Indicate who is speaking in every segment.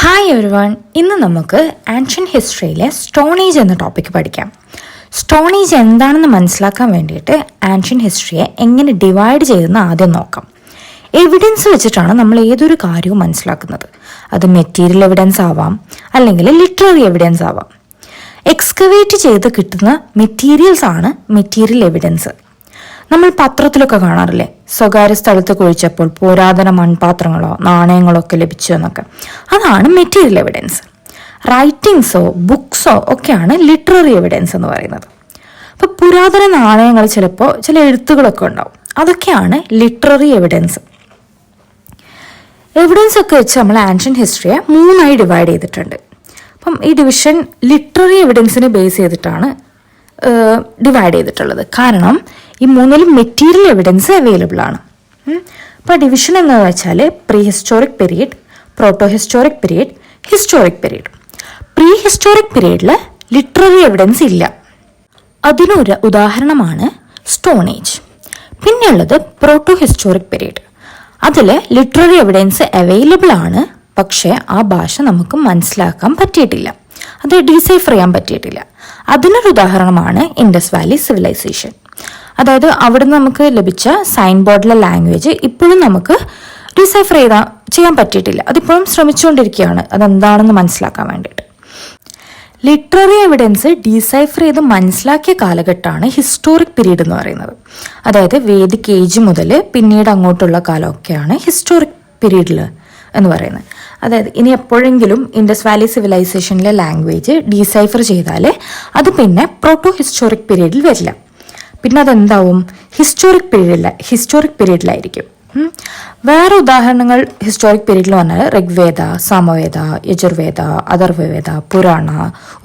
Speaker 1: Hi everyone, ഇന്ന് നമുക്ക് ancient ഹിസ്റ്ററിയിലെ stone age എന്ന ടോപ്പിക്ക് പഠിക്കാം. സ്റ്റോൺ ഏജ് എന്താണെന്ന് മനസ്സിലാക്കാൻ വേണ്ടിയിട്ട് ആൻഷ്യൻ ഹിസ്റ്ററിയെ എങ്ങനെ ഡിവൈഡ് ചെയ്തെന്ന് ആദ്യം നോക്കാം. എവിഡൻസ് വെച്ചിട്ടാണ് നമ്മൾ ഏതൊരു കാര്യവും മനസ്സിലാക്കുന്നത്. അത് മെറ്റീരിയൽ എവിഡൻസ് ആവാം, അല്ലെങ്കിൽ ലിറ്റററി എവിഡൻസ് ആവാം. എക്സ്കവേറ്റ് ചെയ്ത് കിട്ടുന്ന മെറ്റീരിയൽസ് ആണ് മെറ്റീരിയൽ എവിഡൻസ്. നമ്മൾ പത്രത്തിലൊക്കെ കാണാറില്ലേ, സ്വകാര്യ സ്ഥലത്ത് കുഴിച്ചപ്പോൾ പുരാതന മൺപാത്രങ്ങളോ നാണയങ്ങളോ ഒക്കെ ലഭിച്ചു എന്നൊക്കെ. അതാണ് മെറ്റീരിയൽ എവിഡൻസ്. റൈറ്റിങ്സോ ബുക്സോ ഒക്കെയാണ് ലിറ്റററി എവിഡൻസ് എന്ന് പറയുന്നത്. അപ്പോൾ പുരാതന നാണയങ്ങൾ, ചിലപ്പോൾ ചില എഴുത്തുകളൊക്കെ ഉണ്ടാവും, അതൊക്കെയാണ് ലിറ്റററി എവിഡൻസ്. എവിഡൻസ് ഒക്കെ വെച്ച് നമ്മൾ ആൻഷ്യൻ ഹിസ്റ്ററിയെ മൂന്നായി ഡിവൈഡ് ചെയ്തിട്ടുണ്ട്. അപ്പം ഈ ഡിവിഷൻ ലിറ്റററി എവിഡൻസിനെ ബേസ് ചെയ്തിട്ടാണ് ഡിവൈഡ് ചെയ്തിട്ടുള്ളത്. കാരണം ഈ മൂന്നിലും മെറ്റീരിയൽ എവിഡൻസ് അവൈലബിൾ ആണ്. അപ്പോൾ ഡിവിഷൻ എന്ന് വെച്ചാൽ pre historic period, proto historic period, historic period. Pre historic പീരീഡിൽ ലിറ്റററി എവിഡൻസ് ഇല്ല. അതിനൊരു ഉദാഹരണമാണ് സ്റ്റോൺ ഏജ്. പിന്നെയുള്ളത് പ്രോട്ടോ ഹിസ്റ്റോറിക് പീരീഡ്. അതിൽ ലിറ്റററി എവിഡൻസ് അവൈലബിൾ ആണ്, പക്ഷേ ആ ഭാഷ നമുക്ക് മനസ്സിലാക്കാൻ പറ്റിയിട്ടില്ല, അത് ഡീസൈഫർ ചെയ്യാൻ പറ്റിയിട്ടില്ല. അതിനൊരു ഉദാഹരണമാണ് ഇൻഡസ് വാലി സിവിലൈസേഷൻ. അതായത് അവിടെ നമുക്ക് ലഭിച്ച സൈൻ ബോർഡിലെ ലാംഗ്വേജ് ഇപ്പോഴും നമുക്ക് ഡീസൈഫർ ചെയ്യാൻ പറ്റിയിട്ടില്ല. അതിപ്പോഴും ശ്രമിച്ചുകൊണ്ടിരിക്കുകയാണ് അതെന്താണെന്ന് മനസ്സിലാക്കാൻ വേണ്ടിയിട്ട്. ലിറ്റററി എവിഡൻസ് ഡീസൈഫർ ചെയ്ത് മനസ്സിലാക്കിയ കാലഘട്ടമാണ് ഹിസ്റ്റോറിക് പീരീഡ് എന്ന് പറയുന്നത്. അതായത് വേദിക് ഏജ് മുതൽ പിന്നീട് അങ്ങോട്ടുള്ള കാലമൊക്കെയാണ് ഹിസ്റ്റോറിക് പീരീഡിൽ എന്ന് പറയുന്നത്. അതായത് ഇനി എപ്പോഴെങ്കിലും ഇൻഡസ് വാലി സിവിലൈസേഷനിലെ ലാംഗ്വേജ് ഡീസൈഫർ ചെയ്താൽ അത് പിന്നെ പ്രോട്ടോ ഹിസ്റ്റോറിക് പീരീഡിൽ വരില്ല, പിന്നെ അതെന്താവും, ഹിസ്റ്റോറിക് പീരീഡിലായിരിക്കും. വേറെ ഉദാഹരണങ്ങൾ ഹിസ്റ്റോറിക് പീരീഡിൽ പറഞ്ഞാൽ ഋഗ്വേദ, സാമവേദ, യജുർവേദ, അഥർവവേദ, പുരാണ,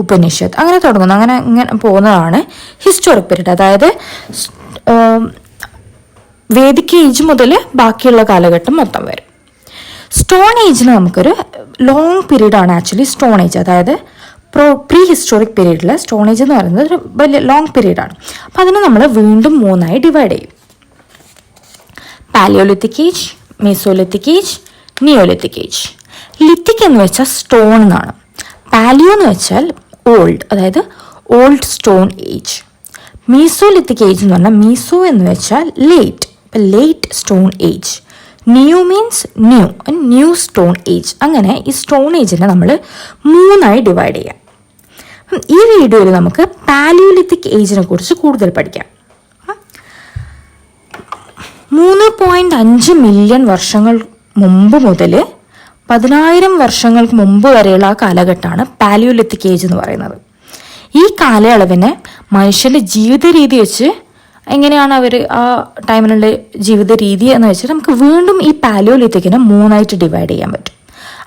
Speaker 1: ഉപനിഷത്ത് അങ്ങനെ തുടങ്ങുന്നു. ഇങ്ങനെ പോകുന്നതാണ് ഹിസ്റ്റോറിക് പീരീഡ്. അതായത് വേദിക് ഏജ് മുതൽ ബാക്കിയുള്ള കാലഘട്ടം മൊത്തം വരും. സ്റ്റോൺ ഏജിന് നമുക്കൊരു ലോങ് പീരീഡാണ് ആക്ച്വലി സ്റ്റോൺ ഏജ്. അതായത് പ്രീ ഹിസ്റ്റോറിക് പീരീഡിൽ സ്റ്റോൺ ഏജ് എന്ന് പറയുന്നത് ഒരു വലിയ ലോങ് പീരീഡാണ്. അപ്പം അതിനെ നമ്മൾ വീണ്ടും മൂന്നായി ഡിവൈഡ് ചെയ്യും. Palaeolithic age, mesolithic age, neolithic age. Lithic എന്ന് വെച്ചാൽ സ്റ്റോൺ എന്നാണ്. പാലിയോ എന്ന് വെച്ചാൽ ഓൾഡ്, അതായത് old stone age. Mesolithic age എന്ന് പറഞ്ഞാൽ മീസോ എന്ന് വെച്ചാൽ late, late stone age. New means new stone age. അങ്ങനെ ഈ സ്റ്റോൺ ഏജിനെ നമ്മൾ മൂന്നായി ഡിവൈഡ് ചെയ്യാം. ഈ വീഡിയോയിൽ നമുക്ക് പാലിയോലിത്തിക് ഏജിനെ കുറിച്ച് കൂടുതൽ പഠിക്കാം. 3.5 മില്യൺ വർഷങ്ങൾ മുമ്പ് മുതൽ 10,000 വർഷങ്ങൾക്ക് മുമ്പ് വരെയുള്ള ആ കാലഘട്ടമാണ് പാലിയോലിത്തിക് ഏജ് എന്ന് പറയുന്നത്. ഈ കാലയളവിനെ മനുഷ്യൻ്റെ ജീവിത രീതി വെച്ച് എങ്ങനെയാണ് അവർ ആ ടൈമിലുള്ള ജീവിത രീതി എന്ന് വെച്ചാൽ നമുക്ക് വീണ്ടും ഈ പാലിയോലിത്തിക്കിനെ മൂന്നായിട്ട് ഡിവൈഡ് ചെയ്യാൻ പറ്റും.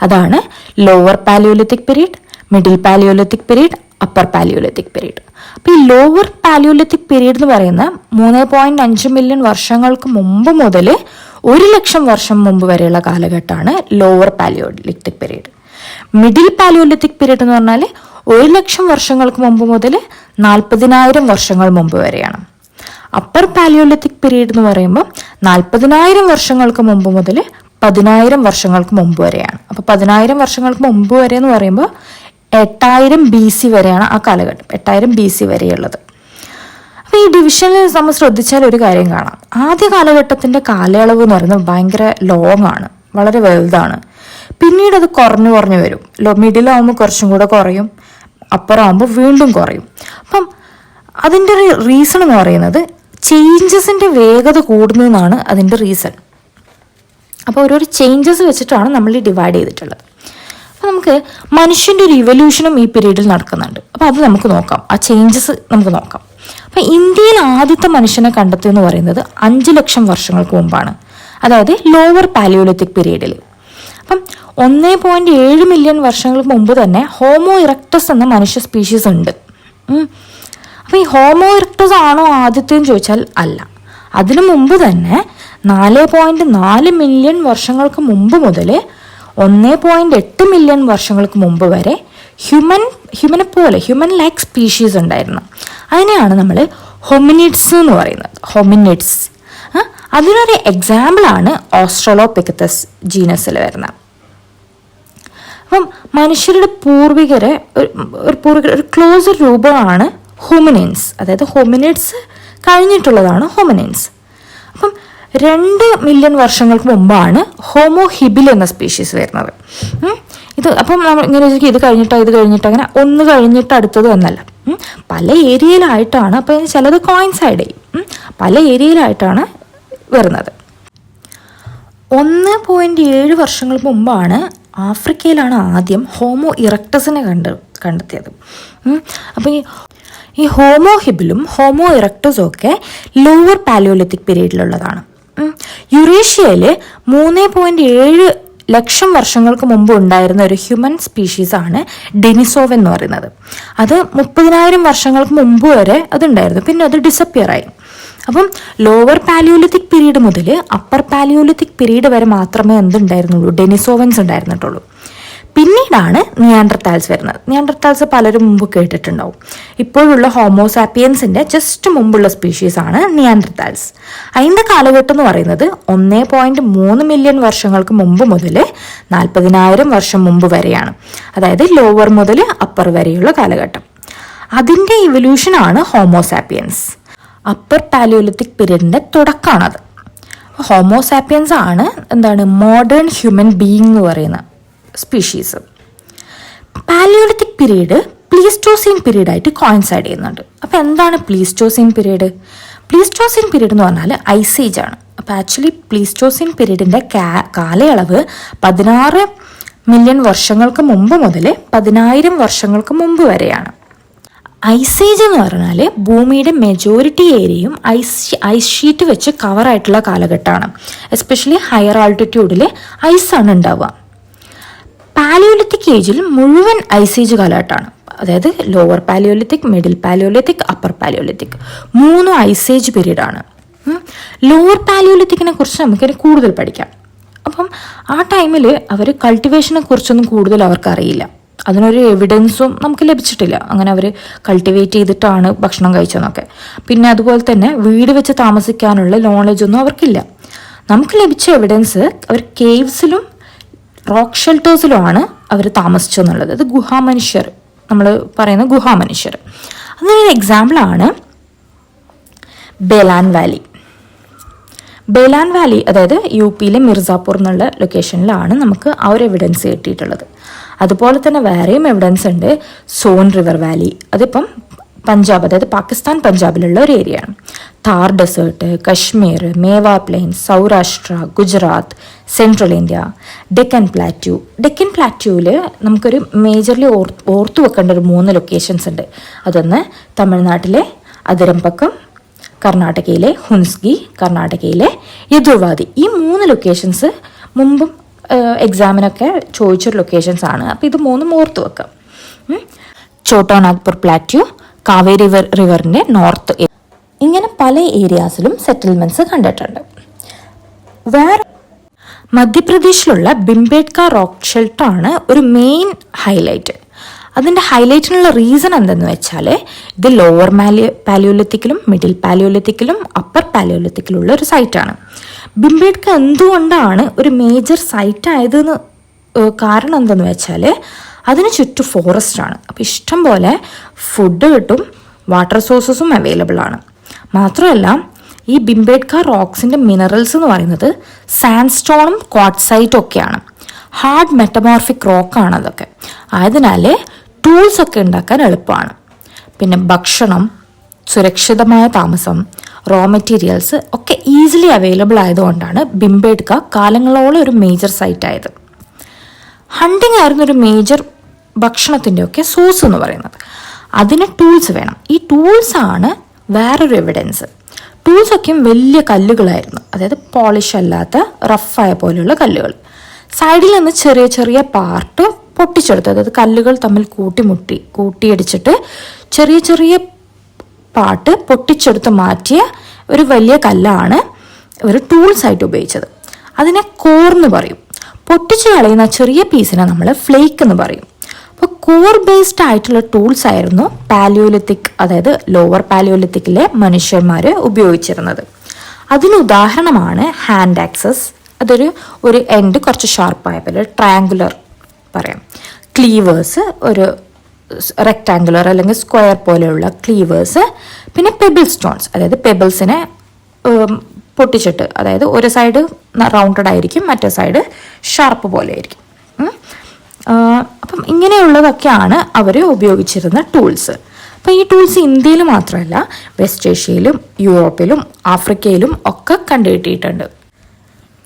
Speaker 1: അതാണ് lower palaeolithic period, middle palaeolithic period, upper palaeolithic period. അപ്പോൾ ഈ ലോവർ പാലിയോലിത്തിക് പീരീഡ് എന്ന് പറയുന്ന 3.5 മില്യൺ വർഷങ്ങൾക്ക് മുമ്പ് മുതൽ 1,00,000 വർഷം മുമ്പ് വരെയുള്ള കാലഘട്ടമാണ് lower palaeolithic period. Middle palaeolithic period എന്ന് പറഞ്ഞാൽ 1,00,000 വർഷങ്ങൾക്ക് മുമ്പ് മുതൽ 40,000 വർഷങ്ങൾ മുമ്പ് വരെയാണ്. അപ്പർ പാലിയോലിത്തിക് പീരീഡ് എന്ന് പറയുമ്പോൾ 40,000 വർഷങ്ങൾക്ക് മുമ്പ് മുതൽ 10,000 വർഷങ്ങൾക്ക് മുമ്പ് വരെയാണ്. അപ്പോൾ 10,000 വർഷങ്ങൾക്ക് മുമ്പ് വരെ എന്ന് പറയുമ്പോൾ 8000 BC വരെയാണ് ആ കാലഘട്ടം, 8000 BC വരെയുള്ളത്. അപ്പോൾ ഈ ഡിവിഷനിൽ നമ്മൾ ശ്രദ്ധിച്ചാൽ ഒരു കാര്യം കാണാം. ആദ്യ കാലഘട്ടത്തിൻ്റെ കാലയളവ് എന്ന് പറയുന്നത് ഭയങ്കര ലോങ് ആണ്, വളരെ വലുതാണ്. പിന്നീട് അത് കുറഞ്ഞു വരും. മിഡിലാവുമ്പോൾ കുറച്ചും കൂടെ കുറയും, അപ്പുറമാകുമ്പോൾ വീണ്ടും കുറയും. അപ്പം അതിൻ്റെ ഒരു റീസൺ എന്ന് പറയുന്നത് ചേഞ്ചസിൻ്റെ വേഗത കൂടുന്നതെന്നാണ് അതിൻ്റെ റീസൺ. അപ്പോൾ ഓരോരോ ചേഞ്ചസ് വെച്ചിട്ടാണ് നമ്മൾ ഈ ഡിവൈഡ് ചെയ്തിട്ടുള്ളത്. അപ്പോൾ നമുക്ക് മനുഷ്യൻ്റെ ഒരു ഇവല്യൂഷനും ഈ പീരീഡിൽ നടക്കുന്നുണ്ട്. അപ്പോൾ അത് നമുക്ക് നോക്കാം, ആ ചേഞ്ചസ് നമുക്ക് നോക്കാം. അപ്പോൾ ഇന്ത്യയിൽ ആദ്യത്തെ മനുഷ്യനെ കണ്ടെത്തിയെന്ന് പറയുന്നത് 5 ലക്ഷം വർഷങ്ങൾക്ക് മുമ്പാണ്, അതായത് ലോവർ പാലിയോലിത്തിക് പീരീഡിൽ. അപ്പം 1.7 മില്യൺ വർഷങ്ങൾക്ക് മുമ്പ് തന്നെ ഹോമോ ഇറക്ടസ് എന്ന മനുഷ്യ സ്പീഷീസ് ഉണ്ട്. അപ്പോൾ ഈ ഹോമോ ഇറക്ടസ് ആണോ ആദ്യത്തെന്ന് ചോദിച്ചാൽ അല്ല. അതിനു മുമ്പ് തന്നെ 4.4 മില്യൺ വർഷങ്ങൾക്ക് മുമ്പ് മുതൽ 1.8 മില്യൺ വർഷങ്ങൾക്ക് മുമ്പ് വരെ ഹ്യൂമൻ ലൈക്ക് സ്പീഷീസ് ഉണ്ടായിരുന്നു. അതിനെയാണ് നമ്മൾ ഹൊമിനിഡ്സ് എന്ന് പറയുന്നത്. ഹൊമിനിഡ്സ് അതിനൊരു എക്സാമ്പിളാണ് ഓസ്ട്രലോപിക്കത്തസ് ജീനസിൽ വരുന്നത്. അപ്പം മനുഷ്യരുടെ പൂർവികരെ ഒരു ക്ലോസർ രൂപമാണ് ഹോമിനിൻസ്, അതായത് ഹോമിനിഡ്സ് കഴിഞ്ഞിട്ടുള്ളതാണ് ഹോമിനിൻസ്. അപ്പം 2 മില്യൺ വർഷങ്ങൾക്ക് മുമ്പാണ് ഹോമോ ഹിബിൽ എന്ന സ്പീഷീസ് വരുന്നത്. ഇത് അപ്പം നമ്മൾ ഇങ്ങനെ ഇത് കഴിഞ്ഞിട്ട് അങ്ങനെ ഒന്ന് കഴിഞ്ഞിട്ട് അടുത്തത് എന്നല്ല, പല ഏരിയയിലായിട്ടാണ്. അപ്പം ചിലത് കോയിൻസൈഡ് ചെയ്യും, പല ഏരിയയിലായിട്ടാണ് വരുന്നത്. 1.7 വർഷങ്ങൾക്ക് മുമ്പാണ് ആഫ്രിക്കയിലാണ് ആദ്യം ഹോമോ ഇറക്ടസിനെ കണ്ടെത്തിയത്. അപ്പം ഈ ഹോമോ ഹിബിലും ഹോമോ ഇറക്ടസും ഒക്കെ ലോവർ പാലിയോലിത്തിക് പീരീഡിലുള്ളതാണ്. യുറേഷ്യയിൽ 3.7 ലക്ഷം വർഷങ്ങൾക്ക് മുമ്പ് ഉണ്ടായിരുന്ന ഒരു ഹ്യൂമൻ സ്പീഷീസാണ് ഡെനിസോവ് എന്ന് പറയുന്നത്. അത് 30,000 വർഷങ്ങൾക്ക് മുമ്പ് വരെ അതുണ്ടായിരുന്നു, പിന്നെ അത് ഡിസപ്പിയർ ആയി. അപ്പം ലോവർ പാലിയോലിത്തിക് പീരീഡ് മുതൽ അപ്പർ പാലിയോലിത്തിക് പീരീഡ് വരെ മാത്രമേ എന്തുണ്ടായിരുന്നുള്ളൂ, ഡെനിസോവൻസ് ഉണ്ടായിരുന്നിട്ടുള്ളൂ. പിന്നീടാണ് നിയാൻഡർതാൽസ് വരുന്നത്. നിയാൻഡർതാൽസ് പലരും മുമ്പ് കേട്ടിട്ടുണ്ടാവും. ഇപ്പോഴുള്ള ഹോമോസാപ്പിയൻസിന്റെ ജസ്റ്റ് മുമ്പുള്ള സ്പീഷീസാണ് നിയാൻഡർതാൽസ്. അതിൻ്റെ കാലഘട്ടം എന്ന് പറയുന്നത് 1.3 മില്യൺ വർഷങ്ങൾക്ക് മുമ്പ് മുതൽ 40,000 വർഷം മുമ്പ് വരെയാണ്. അതായത് ലോവർ മുതൽ അപ്പർ വരെയുള്ള കാലഘട്ടം. അതിൻ്റെ ഇവല്യൂഷനാണ് ഹോമോസാപ്പിയൻസ്. അപ്പർ പാലിയോലിത്തിക് പീരീഡിന്റെ തുടക്കമാണത്. ഹോമോസാപ്പിയൻസ് ആണ് മോഡേൺ ഹ്യൂമൻ ബീയിങ് എന്ന് പറയുന്ന സ്പീഷീസ്. പാലിയോലിത്തിക് പീരീഡ് പ്ലീസ്റ്റോസീൻ പീരീഡായിട്ട് കോയിൻസൈഡ് ചെയ്യുന്നുണ്ട്. അപ്പോൾ എന്താണ് പ്ലീസ്റ്റോസീൻ പീരീഡ്? പ്ലീസ്റ്റോസീൻ പീരീഡ് എന്ന് പറഞ്ഞാൽ ഐസേജ് ആണ്. അപ്പോൾ ആക്ച്വലി പ്ലീസ്റ്റോസീൻ പീരീഡിൻ്റെ കാലയളവ് 16 മില്യൺ വർഷങ്ങൾക്ക് മുമ്പ് മുതൽ 10,000 വർഷങ്ങൾക്ക് മുമ്പ് വരെയാണ്. ഐസേജ് എന്ന് പറഞ്ഞാൽ ഭൂമിയുടെ മെജോറിറ്റി ഏരിയയും ഐസ് ഷീറ്റ് വെച്ച് കവറായിട്ടുള്ള കാലഘട്ടമാണ്. എസ്പെഷ്യലി ഹയർ ആൾട്ടിറ്റ്യൂഡിൽ ഐസാണ് ഉണ്ടാവുക. പാലിയോലിത്തിക് ഏജിൽ മുഴുവൻ ഐസേജ് കാലഘട്ടമാണ്. അതായത് lower palaeolithic, middle palaeolithic, upper palaeolithic 3 ice age പീരീഡാണ്. ലോവർ പാലിയോലിത്തിക്കിനെ കുറിച്ച് നമുക്കിനി കൂടുതൽ പഠിക്കാം. അപ്പം ആ ടൈമിൽ അവർ കൾട്ടിവേഷനെ കുറിച്ചൊന്നും കൂടുതൽ അവർക്കറിയില്ല. അതിനൊരു എവിഡൻസും നമുക്ക് ലഭിച്ചിട്ടില്ല, അങ്ങനെ അവർ കൾട്ടിവേറ്റ് ചെയ്തിട്ടാണ് ഭക്ഷണം കഴിച്ചതെന്നൊക്കെ. പിന്നെ അതുപോലെ തന്നെ വീട് വെച്ച് താമസിക്കാനുള്ള നോളജൊന്നും അവർക്കില്ല. നമുക്ക് ലഭിച്ച എവിഡൻസ് അവർ കേവ്സിലും റോക്ക് ഷെൽട്ടേഴ്സിലുമാണ് അവർ താമസിച്ചെന്നുള്ളത്. അത് ഗുഹാമനുഷ്യർ, നമ്മൾ പറയുന്ന ഗുഹാമനുഷ്യർ. അതിനൊരു എക്സാമ്പിളാണ് ബേലാൻ വാലി. ബേലാൻ വാലി അതായത് UPയിലെ മിർസാപൂർ എന്നുള്ള ലൊക്കേഷനിലാണ് നമുക്ക് ആ ഒരു എവിഡൻസ് കിട്ടിയിട്ടുള്ളത്. അതുപോലെ തന്നെ വേറെയും എവിഡൻസ് ഉണ്ട്. സോൺ റിവർ വാലി, അതിപ്പം പഞ്ചാബ്, അതായത് പാകിസ്ഥാൻ പഞ്ചാബിലുള്ള ഒരു ഏരിയയാണ്. Thar desert, Kashmir, Mewar plains, Saurashtra, Gujarat, central India, Deccan plateau. Deccan പ്ലാറ്റ്യൂവിൽ നമുക്കൊരു മേജർലി ഓർത്തു വെക്കേണ്ട ഒരു 3 ലൊക്കേഷൻസ് ഉണ്ട്. അതൊന്ന് തമിഴ്നാട്ടിലെ അതിരമ്പക്കം, കർണാടകയിലെ ഹുൻസ്ഗി, കർണാടകയിലെ യദുർവാദി. ഈ 3 ലൊക്കേഷൻസ് മുമ്പും എക്സാമിനൊക്കെ ചോദിച്ചൊരു ലൊക്കേഷൻസ് ആണ്. അപ്പോൾ ഇത് 3 ഓർത്ത് വെക്കാം. ഛോട്ടാ നാഗ്പൂർ പ്ലാറ്റ്യൂ, കാവേരി റിവറിൻ്റെ നോർത്ത്, ഇങ്ങനെ പല ഏരിയാസിലും സെറ്റിൽമെൻറ്റ്സ് കണ്ടിട്ടുണ്ട്. വേറെ മധ്യപ്രദേശിലുള്ള ബിംബേഡ്ക റോക്ക് ഷെൽട്ടറാണ് ഒരു മെയിൻ ഹൈലൈറ്റ്. അതിൻ്റെ ഹൈലൈറ്റിനുള്ള റീസൺ എന്തെന്ന് വെച്ചാൽ ഇത് ലോവർ പാലിയോലിത്തിക്കിലും മിഡിൽ പാലിയോലിത്തിക്കിലും അപ്പർ പാലിയോലിത്തിക്കിലുള്ള ഒരു സൈറ്റാണ്. ബിംബേഡ്ക എന്തുകൊണ്ടാണ് ഒരു മേജർ സൈറ്റ് ആയതെന്ന് കാരണം എന്തെന്ന് വെച്ചാൽ അതിന് ചുറ്റും ഫോറസ്റ്റാണ്. അപ്പോൾ ഇഷ്ടം പോലെ ഫുഡ് കിട്ടും, വാട്ടർ സോഴ്സസും അവൈലബിൾ ആണ്. മാത്രമല്ല ഈ ബിംബേഡ്ക റോക്സിൻ്റെ മിനറൽസ് എന്ന് പറയുന്നത് സാൻഡ്സ്റ്റോണും ക്വാർട്സൈറ്റും ഒക്കെയാണ്. ഹാർഡ് മെറ്റമോർഫിക് റോക്കാണ് അതൊക്കെ. ആയതിനാൽ ടൂൾസ് ഒക്കെ ഉണ്ടാക്കാൻ എളുപ്പമാണ്. പിന്നെ ഭക്ഷണം, സുരക്ഷിതമായ താമസം, റോ മെറ്റീരിയൽസ് ഒക്കെ ഈസിലി അവൈലബിൾ ആയതുകൊണ്ടാണ് ബിംബേഡ്ക കാലങ്ങളോളം ഒരു മേജർ സൈറ്റ് ആയത്. ഹണ്ടിങ് ആയിരുന്നു ഒരു മേജർ ഭക്ഷണത്തിൻ്റെ ഒക്കെ സോഴ്സ് എന്ന് പറയുന്നത്. അതിന് ടൂൾസ് വേണം. ഈ ടൂൾസാണ് വേറൊരു എവിഡൻസ്. ടൂൾസൊക്കെയും വലിയ കല്ലുകളായിരുന്നു, അതായത് പോളിഷ് അല്ലാത്ത റഫായ പോലെയുള്ള കല്ലുകൾ. സൈഡിൽ നിന്ന് ചെറിയ ചെറിയ പാർട്ട് പൊട്ടിച്ചെടുത്ത്, അതായത് കല്ലുകൾ തമ്മിൽ കൂട്ടിയടിച്ചിട്ട് ചെറിയ ചെറിയ പാർട്ട് പൊട്ടിച്ചെടുത്ത് മാറ്റിയ ഒരു വലിയ കല്ലാണ് ഒരു ടൂൾസായിട്ട് ഉപയോഗിച്ചത്. അതിനെ കോർ എന്ന് പറയും. പൊട്ടിച്ച് കളയുന്ന ചെറിയ പീസിനെ നമ്മൾ ഫ്ലേക്ക് എന്ന് പറയും. അപ്പോൾ കോർ ബേസ്ഡ് ആയിട്ടുള്ള ടൂൾസ് ആയിരുന്നു പാലിയോലിത്തിക്, അതായത് ലോവർ പാലിയോലിത്തിക്കിലെ മനുഷ്യന്മാർ ഉപയോഗിച്ചിരുന്നത്. അതിന് ഉദാഹരണമാണ് ഹാൻഡ് ആക്സസ്. അതൊരു എൻഡ് കുറച്ച് ഷാർപ്പായ പോലെ ട്രയാങ്കുലർ പറയാം. ക്ലീവേഴ്സ്, ഒരു റെക്ടാങ്കുലർ അല്ലെങ്കിൽ സ്ക്വയർ പോലെയുള്ള ക്ലീവേഴ്സ്. പിന്നെ പെബിൾ സ്റ്റോൺസ്, അതായത് പെബിൾസിനെ പൊട്ടിച്ചിട്ട്, അതായത് ഒരു സൈഡ് റൗണ്ടഡ് ആയിരിക്കും, മറ്റേ സൈഡ് ഷാർപ്പ് പോലെ ആയിരിക്കും. അപ്പം ഇങ്ങനെയുള്ളതൊക്കെയാണ് അവർ ഉപയോഗിച്ചിരുന്ന ടൂൾസ്. അപ്പം ഈ ടൂൾസ് ഇന്ത്യയിൽ മാത്രമല്ല, വെസ്റ്റ് ഏഷ്യയിലും യൂറോപ്പിലും ആഫ്രിക്കയിലും ഒക്കെ കണ്ടുകിട്ടിയിട്ടുണ്ട്.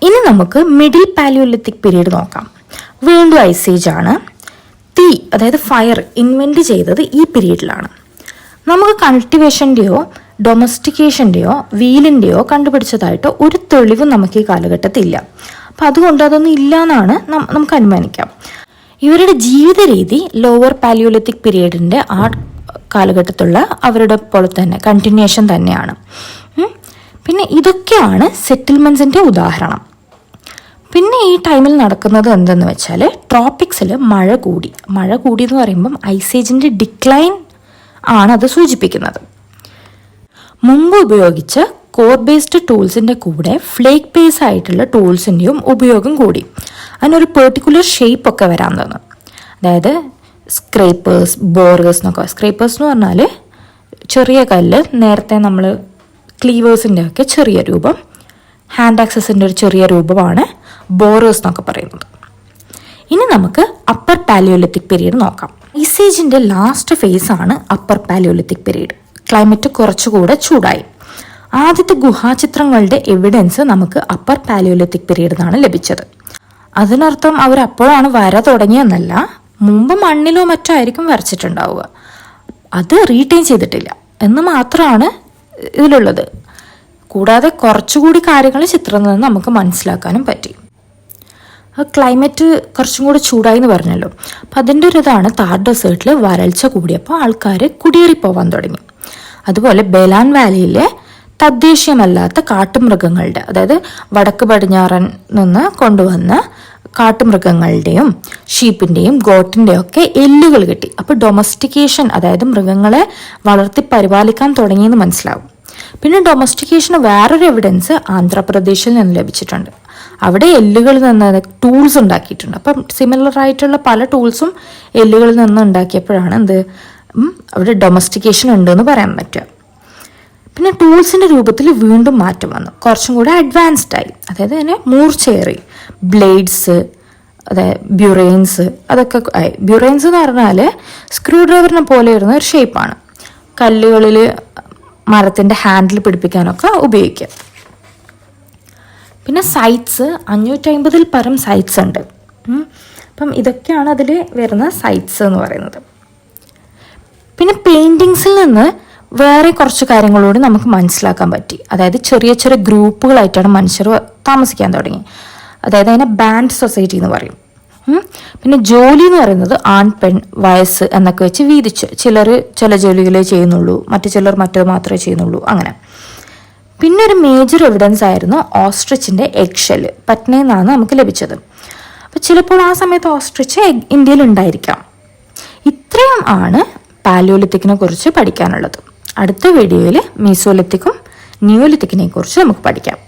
Speaker 1: ഇനി നമുക്ക് മിഡിൽ പാലിയോലിത്തിക് പീരീഡ് നോക്കാം. വീണ്ടും ഐസ് ഏജ് ആണ്. തീ, അതായത് ഫയർ ഇൻവെൻറ്റ് ചെയ്തത് ഈ പീരീഡിലാണ്. നമുക്ക് കൾട്ടിവേഷൻ്റെയോ ഡൊമസ്റ്റിക്കേഷൻ്റെയോ വീലിൻ്റെയോ കണ്ടുപിടിച്ചതായിട്ടോ ഒരു തെളിവും നമുക്ക് ഈ കാലഘട്ടത്തിൽ ഇല്ല. അപ്പം അതുകൊണ്ട് അതൊന്നും ഇല്ല എന്നാണ് നമുക്ക് അനുമാനിക്കാം. ഇവരുടെ ജീവിത രീതി ലോവർ പാലിയോലിത്തിക് പീരീഡിൻ്റെ ആ കാലഘട്ടത്തിലുള്ള അവരുടെ പോലെ തന്നെ കണ്ടിന്യൂഷൻ തന്നെയാണ്. പിന്നെ ഇതൊക്കെയാണ് സെറ്റിൽമെൻറ്റ്സിൻ്റെ ഉദാഹരണം. പിന്നെ ഈ ടൈമിൽ നടക്കുന്നത് എന്തെന്ന് വെച്ചാൽ, ട്രോപ്പിക്സിൽ മഴ കൂടി എന്ന് പറയുമ്പം ഐസേജിൻ്റെ ഡിക്ലൈൻ ആണ് അത് സൂചിപ്പിക്കുന്നത്. മുമ്പ് ഉപയോഗിച്ച കോർ ബേസ്ഡ് ടൂൾസിൻ്റെ കൂടെ ഫ്ലേക്ക് ബേസ് ആയിട്ടുള്ള ടൂൾസിൻ്റെയും ഉപയോഗം കൂടി. അതിനൊരു പെർട്ടിക്കുലർ ഷേപ്പ് ഒക്കെ വരാൻ തുടങ്ങും. അതായത് സ്ക്രേപ്പേഴ്സ്, ബോറേഴ്സ് എന്നൊക്കെ. സ്ക്രേപ്പേഴ്സ് എന്ന് പറഞ്ഞാൽ ചെറിയ കല്ല്, നേരത്തെ നമ്മൾ ക്ലീവേഴ്സിൻ്റെ ഒക്കെ ചെറിയ രൂപം, ഹാൻഡ് ആക്സസിൻ്റെ ഒരു ചെറിയ രൂപമാണ് ബോറേഴ്സ് എന്നൊക്കെ പറയുന്നത്. ഇനി നമുക്ക് അപ്പർ പാലിയോലിത്തിക് പീരീഡ് നോക്കാം. ഐസേജിൻ്റെ ലാസ്റ്റ് ഫേസ് ആണ് അപ്പർ പാലിയോലിത്തിക് പീരീഡ്. ക്ലൈമറ്റ് കുറച്ചുകൂടെ ചൂടായി. ആദ്യത്തെ ഗുഹാചിത്രങ്ങളുടെ എവിഡൻസ് നമുക്ക് അപ്പർ പാലിയോലിത്തിക് പീരീഡിൽ നിന്നാണ് ലഭിച്ചത്. അതിനർത്ഥം അവരപ്പോഴാണ് വര തുടങ്ങിയെന്നല്ല, മുമ്പ് മണ്ണിലോ മറ്റോ ആയിരിക്കും വരച്ചിട്ടുണ്ടാവുക. അത് റീറ്റെയിൻ ചെയ്തിട്ടില്ല എന്ന് മാത്രമാണ് ഇതിലുള്ളത്. കൂടാതെ കുറച്ചുകൂടി കാര്യങ്ങൾ ചിത്രത്തിൽ നിന്ന് നമുക്ക് മനസ്സിലാക്കാനും പറ്റി. ക്ലൈമറ്റ് കുറച്ചും കൂടി ചൂടായി എന്ന് പറഞ്ഞല്ലോ. അപ്പം അതിൻ്റെ ഒരു ഇതാണ്, താർ ഡെസേർട്ടിൽ വരൾച്ച കൂടിയപ്പോൾ ആൾക്കാർ കുടിയേറിപ്പോവാൻ തുടങ്ങി. അതുപോലെ ബെലാൻ വാലിയിലെ തദ്ദേശീയമല്ലാത്ത കാട്ടുമൃഗങ്ങളുടെ, അതായത് വടക്ക് പടിഞ്ഞാറൻ നിന്ന് കൊണ്ടുവന്ന കാട്ടുമൃഗങ്ങളുടെയും ഷീപ്പിൻ്റെയും ഗോട്ടിൻ്റെയും ഒക്കെ എല്ലുകൾ കിട്ടി. അപ്പോൾ ഡൊമസ്റ്റിക്കേഷൻ, അതായത് മൃഗങ്ങളെ വളർത്തി പരിപാലിക്കാൻ തുടങ്ങിയെന്ന് മനസ്സിലാവും. പിന്നെ ഡൊമസ്റ്റിക്കേഷന് വേറൊരു എവിഡൻസ് ആന്ധ്രാപ്രദേശിൽ നിന്ന് ലഭിച്ചിട്ടുണ്ട്. അവിടെ എല്ലുകളിൽ നിന്ന് ടൂൾസ് ഉണ്ടാക്കിയിട്ടുണ്ട്. അപ്പം സിമിലർ ആയിട്ടുള്ള പല ടൂൾസും എല്ലുകളിൽ നിന്ന് ഉണ്ടാക്കിയപ്പോഴാണ് അവിടെ ഡൊമസ്റ്റിക്കേഷൻ ഉണ്ടെന്ന് പറയാൻ പറ്റുക. പിന്നെ ടൂൾസിൻ്റെ രൂപത്തിൽ വീണ്ടും മാറ്റം വന്നു, കുറച്ചും കൂടെ അഡ്വാൻസ്ഡ് ആയി. അതായത് അതിനെ മൂർച്ചേറി, ബ്ലേഡ്സ്, അതായത് ബ്യൂറൈൻസ്, അതൊക്കെ ആയി. ബ്യൂറൈൻസ് എന്ന് പറഞ്ഞാൽ സ്ക്രൂ ഡ്രൈവറിനെ പോലെ വരുന്ന ഒരു ഷേപ്പാണ്. കല്ലുകളിൽ മരത്തിൻ്റെ ഹാൻഡിൽ പിടിപ്പിക്കാനൊക്കെ ഉപയോഗിക്കാം. പിന്നെ സൈറ്റ്സ്, 550 പരം സൈറ്റ്സ് ഉണ്ട്. അപ്പം ഇതൊക്കെയാണ് അതിൽ വരുന്ന സൈറ്റ്സ് എന്ന് പറയുന്നത്. പിന്നെ പെയിൻറ്റിങ്സിൽ നിന്ന് വേറെ കുറച്ച് കാര്യങ്ങളോട് നമുക്ക് മനസ്സിലാക്കാൻ പറ്റി. അതായത് ചെറിയ ചെറിയ ഗ്രൂപ്പുകളായിട്ടാണ് മനുഷ്യർ താമസിക്കാൻ തുടങ്ങി. അതായത് അതിനെ ബാൻഡ് സൊസൈറ്റി എന്ന് പറയും. പിന്നെ ജോലി എന്ന് പറയുന്നത് ആൺ പെൺ വയസ്സ് എന്നൊക്കെ വെച്ച് വീതിച്ച്, ചിലർ ചില ജോലികളെ ചെയ്യുന്നുള്ളൂ, മറ്റു ചിലർ മറ്റത് മാത്രമേ ചെയ്യുന്നുള്ളൂ, അങ്ങനെ. പിന്നെ ഒരു മേജർ എവിഡൻസ് ആയിരുന്നു ഓസ്ട്രിച്ചിൻ്റെ എഗ്ഷെല്, പറ്റ്നയിൽ നിന്നാണ് നമുക്ക് ലഭിച്ചത്. അപ്പോൾ ചിലപ്പോൾ ആ സമയത്ത് ഓസ്ട്രിച്ച് ഇന്ത്യയിൽ ഉണ്ടായിരിക്കാം. ഇത്രയും ആണ് പാലിയോലിത്തിക്കിനെ കുറിച്ച് പഠിക്കാനുള്ളത്. അടുത്ത വീഡിയോയിൽ മീസോലിത്തിക്കും നിയോലിത്തിക്കിനെ കുറിച്ച് നമുക്ക് പഠിക്കാം.